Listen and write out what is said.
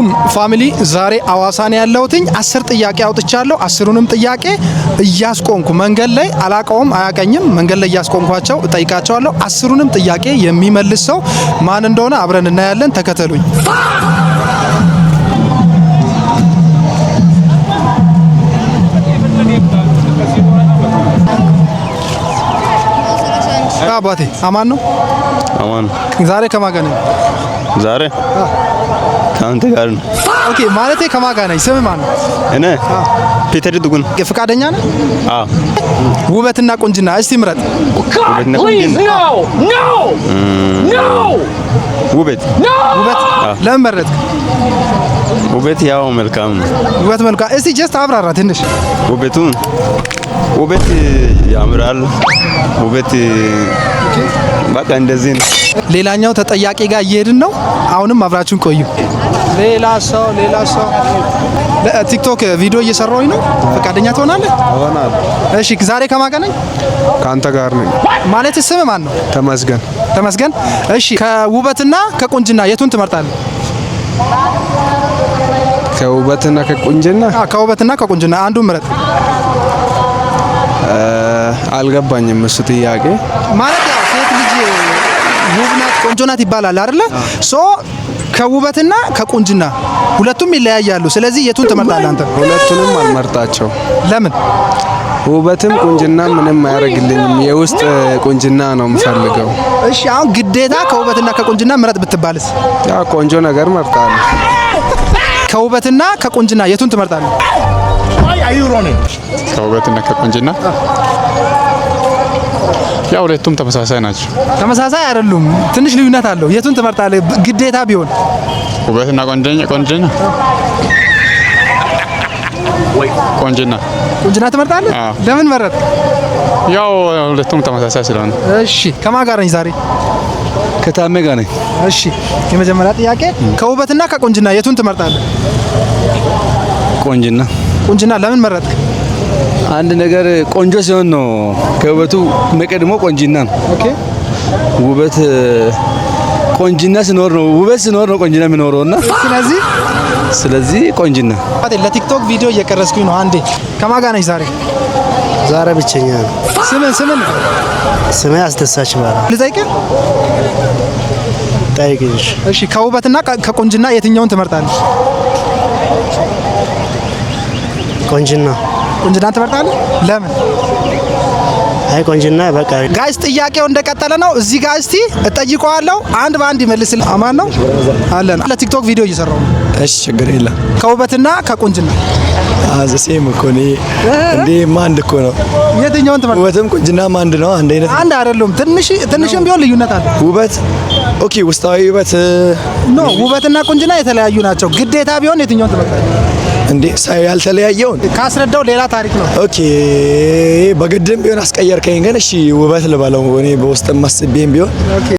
ሰላም ፋሚሊ ዛሬ አዋሳን ያለውትኝ 10 ጥያቄ አውጥቻለሁ 10ሩንም ጥያቄ እያስቆንኩ መንገድ ላይ አላቀውም አያቀኝም መንገድ ላይ እያስቆንኳቸው እጠይቃቸዋለሁ 10ሩንም ጥያቄ የሚመልስ ሰው ማን እንደሆነ አብረን እናያለን ተከተሉኝ አባቴ አማን ነው አማን ዛሬ ከማጋነ ዛሬ ካንተ ጋር ነው ኦኬ ማለቴ ከማጋነ ስም ማን ነው እኔ ፒተር ዱጉን ፍቃደኛ ነህ አዎ ውበትና ቁንጅና እስቲ ምረጥ ውበትና ቁንጅና ኖ ውበት ለምን መረጥክ ውበት ያው መልካም ውበት መልካም እስቲ ጀስት አብራራ ትንሽ ውበት ያምራል ውበት በቃ እንደዚህ ነው ሌላኛው ተጠያቂ ጋር እየሄድን ነው አሁንም አብራችሁን ቆዩ ሌላ ሰው ቲክቶክ ቪዲዮ እየሰራሁኝ ነው ፍቃደኛ ትሆናለህ እሺ ዛሬ ከማገናኝ ካንተ ጋር ነኝ ማለት ስም ማን ነው ተመስገን እሺ ከውበትና ከቁንጅና የቱን ትመርጣለህ ከውበትና ከቁንጅና አንዱን ምረጥ አልገባኝም እሱ ጥያቄ ማለት ያው ሴት ልጅ ውብናት ቆንጆናት ይባላል አይደለ ሶ ከውበትና ከቁንጅና ሁለቱም ይለያያሉ ስለዚህ የቱን ትመርጣለህ አንተ ሁለቱንም አልመርጣቸው ለምን ውበትም ቁንጅና ምንም አያረግልኝም የውስጥ ቁንጅና ነው የምፈልገው እሺ አሁን ግዴታ ከውበትና ከቁንጅና ምረጥ ብትባልስ ያ ቆንጆ ነገር መርጣለሁ ከውበትና ከቁንጅና የቱን ትመርጣለህ ከውበትና ከቁንጅና ያው ሁለቱም ተመሳሳይ ናቸው ተመሳሳይ አይደሉም ትንሽ ልዩነት አለው የቱን ትመርጣለህ ግዴታ ቢሆን ውበትና ቁንጅና ትመርጣለህ ለምን መረጥ ያው ሁለቱም ተመሳሳይ ስለሆነ እሺ ከማን ጋር ነኝ ዛሬ ከታሜ ጋር ነኝ እሺ የመጀመሪያ ጥያቄ ከውበትና ከቁንጅና የቱን ትመርጣለህ ቁንጅና ለምን መረጥክ አንድ ነገር ቆንጆ ሲሆን ነው ከውበቱ መቀድሞ ቆንጅና ነው ኦኬ ውበት ቆንጅና ሲኖር ነው ቆንጅና የሚኖረውና ስለዚህ ቆንጅና ለቲክቶክ ቪዲዮ እየቀረስኩኝ ነው አንዴ ከማን ጋር ነኝ ዛሬ ብቸኛ ነው ስሜ አስደሳች ይባላል ልጠይቅህ ጠይቅሽ እሺ ከውበትና ከቁንጅና የትኛውን ትመርጣለህ ቁንጅና ትመርጣለህ ለምን አይ ቆንጅና በቃ ጋይስ ጥያቄው እንደቀጠለ ነው እዚህ ጋር እስቲ እጠይቀዋለሁ አንድ ባንድ ይመልስልኝ አማን ነው አለን ለቲክቶክ ቪዲዮ እየሰራው ነው እሺ ችግር የለም ከውበትና ከቁንጅና አዘሴም እኮ ነው እንዴ ማንድ እኮ ነው የትኛውን ትመርጣለህ ውበትም ቁንጅና ማንድ ነው አንድ አይደለም ትንሽም ቢሆን ልዩነት አለ ውበት ኦኬ ውስጣዊ ውበት ኖ ውበትና ቁንጅና የተለያዩ ናቸው ግዴታ ቢሆን የትኛውን ትመርጣለህ እንዴ ሳይ ያልተለያየው ካስረዳው ሌላ ታሪክ ነው ኦኬ በግድም ቢሆን አስቀየርከኝ ግን እሺ ውበት ልበለው እኔ በውስጥ ማስቤም ቢሆን ኦኬ